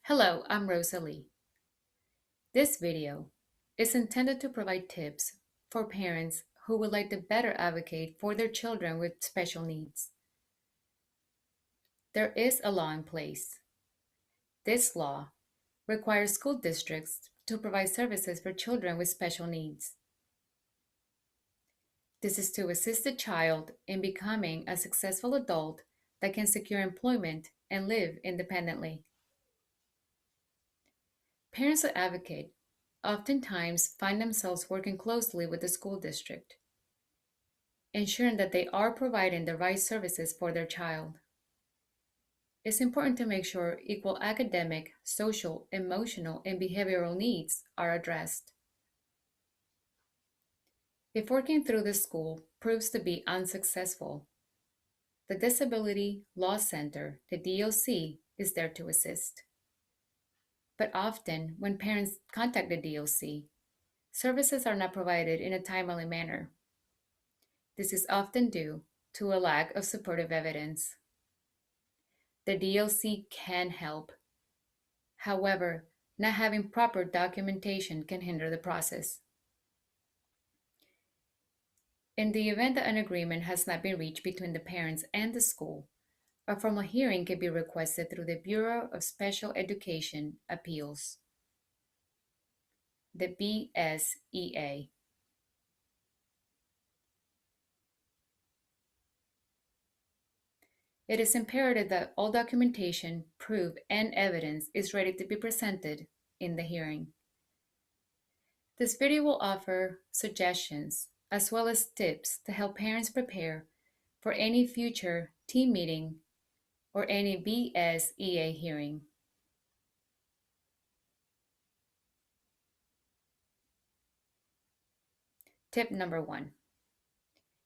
Hello, I'm Rosalie. This video is intended to provide tips for parents who would like to better advocate for their children with special needs. There is a law in place. This law requires school districts to provide services for children with special needs. This is to assist the child in becoming a successful adult that can secure employment and live independently. Parents who advocate oftentimes find themselves working closely with the school district, ensuring that they are providing the right services for their child. It's important to make sure equal academic, social, emotional, and behavioral needs are addressed. If working through the school proves to be unsuccessful, the Disability Law Center, the DOC, is there to assist. But often, when parents contact the DOC, services are not provided in a timely manner. This is often due to a lack of supportive evidence. The DOC can help. However, not having proper documentation can hinder the process. In the event that an agreement has not been reached between the parents and the school, a formal hearing can be requested through the Bureau of Special Education Appeals, the BSEA. It is imperative that all documentation, proof, and evidence is ready to be presented in the hearing. This video will offer suggestions as well as tips to help parents prepare for any future team meeting or any BSEA hearing. Tip number 1.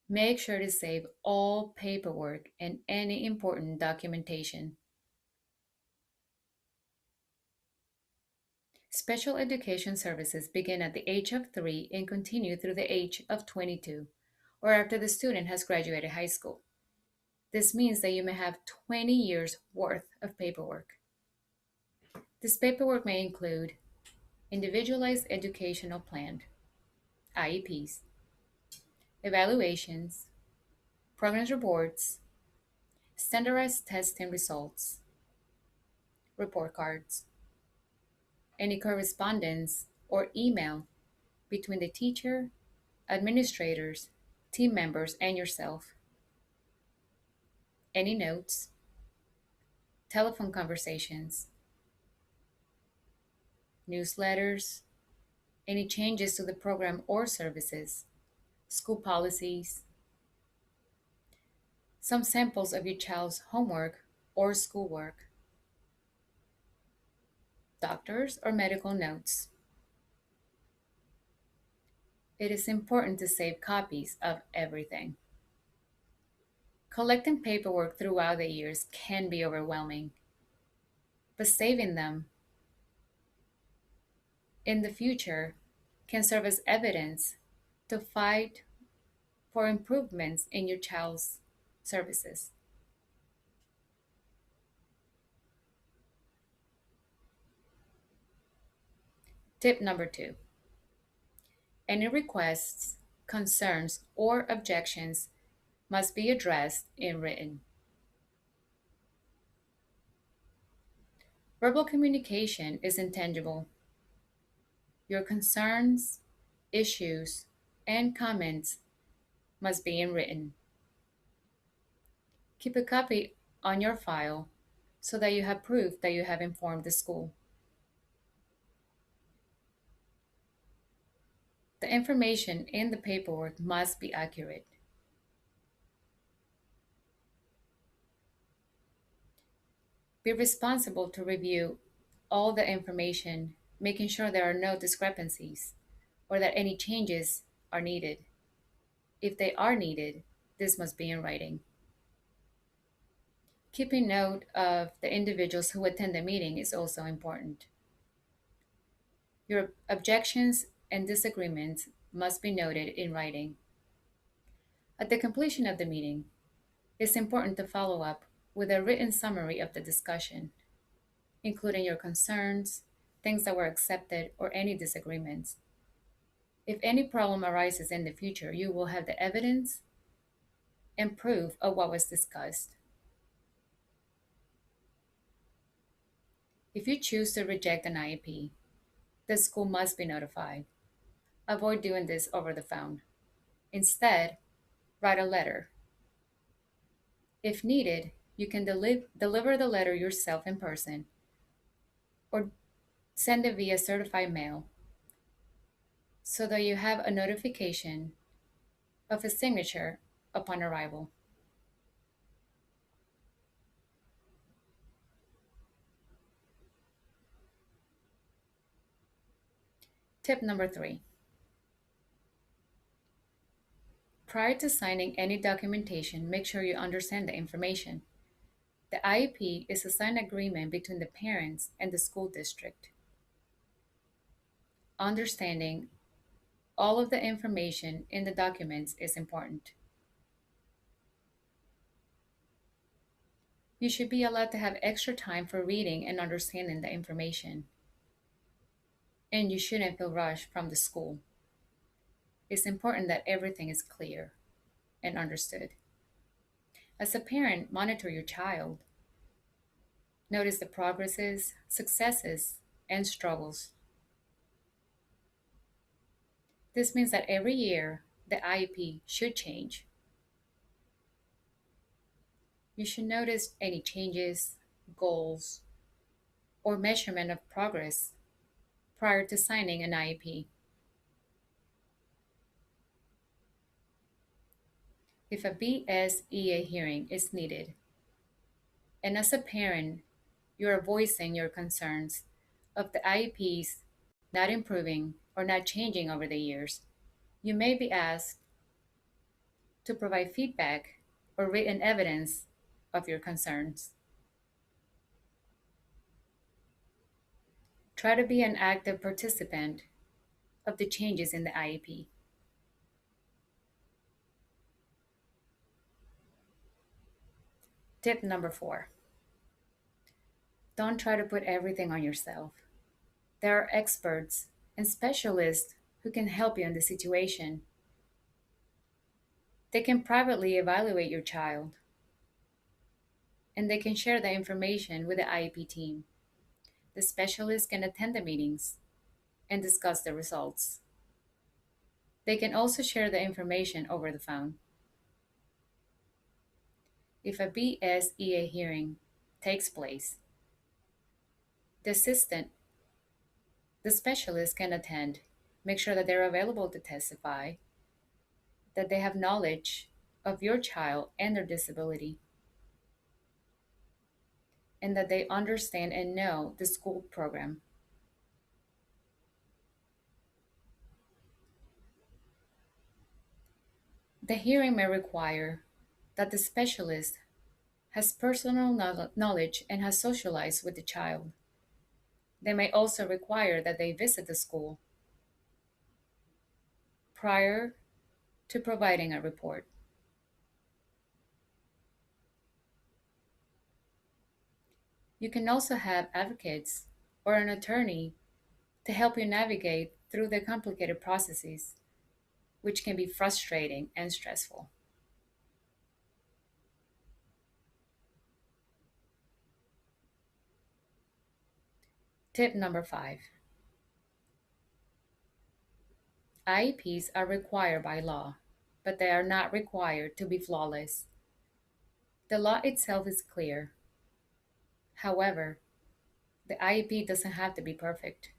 Make sure to save all paperwork and any important documentation. Special education services begin at the age of 3 and continue through the age of 22, or after the student has graduated high school. This means that you may have 20 years worth of paperwork. This paperwork may include Individualized Educational Plan, IEPs, evaluations, progress reports, standardized testing results, report cards, any correspondence or email between the teacher, administrators, team members, and yourself, any notes, telephone conversations, newsletters, any changes to the program or services, school policies, some samples of your child's homework or schoolwork, doctor's or medical notes. It is important to save copies of everything. Collecting paperwork throughout the years can be overwhelming, but saving them in the future can serve as evidence to fight for improvements in your child's services. Tip number 2. Any requests, concerns, or objections must be addressed in written. Verbal communication is intangible. Your concerns, issues, and comments must be in written. Keep a copy on your file so that you have proof that you have informed the school. The information in the paperwork must be accurate. Be responsible to review all the information, making sure there are no discrepancies or that any changes are needed. If they are needed, this must be in writing. Keeping note of the individuals who attend the meeting is also important. Your objections and disagreements must be noted in writing. At the completion of the meeting, it's important to follow up with a written summary of the discussion. including your concerns, things that were accepted, or any disagreements. If any problem arises in the future, you will have the evidence and proof of what was discussed. If you choose to reject an IEP, the school must be notified. Avoid doing this over the phone. Instead, write a letter. If needed, you can deliver the letter yourself in person or send it via certified mail so that you have a notification of a signature upon arrival. Tip number 3. Prior to signing any documentation, make sure you understand the information. The IEP is a signed agreement between the parents and the school district. Understanding all of the information in the documents is important. You should be allowed to have extra time for reading and understanding the information, and you shouldn't feel rushed from the school. It's important that everything is clear and understood. As a parent, monitor your child. Notice the progresses, successes, and struggles. This means that every year, the IEP should change. You should notice any changes, goals, or measurement of progress prior to signing an IEP. If a BSEA hearing is needed, and as a parent, you are voicing your concerns of the IEPs not improving or not changing over the years, you may be asked to provide feedback or written evidence of your concerns. Try to be an active participant of the changes in the IEP. Tip number 4. Don't try to put everything on yourself. There are experts and specialists who can help you in the situation. They can privately evaluate your child, and they can share the information with the IEP team. The specialist can attend the meetings and discuss the results. They can also share the information over the phone. If a BSEA hearing takes place, the assistant, the specialist can attend, make sure that they're available to testify, that they have knowledge of your child and their disability, and that they understand and know the school program. The hearing may require that the specialist has personal knowledge and has socialized with the child. They may also require that they visit the school prior to providing a report. You can also have advocates or an attorney to help you navigate through the complicated processes, which can be frustrating and stressful. Tip number 5. IEPs are required by law, but they are not required to be flawless. The law itself is clear. However, the IEP doesn't have to be perfect.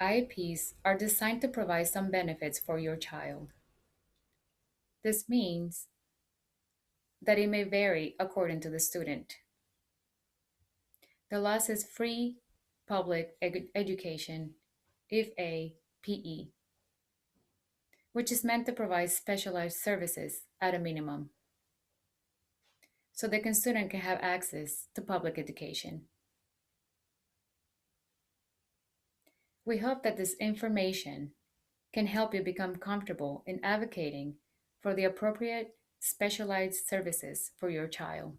IEPs are designed to provide some benefits for your child. This means that it may vary according to the student. The law says free public education, if a PE, which is meant to provide specialized services at a minimum, so the student can have access to public education. We hope that this information can help you become comfortable in advocating for the appropriate specialized services for your child.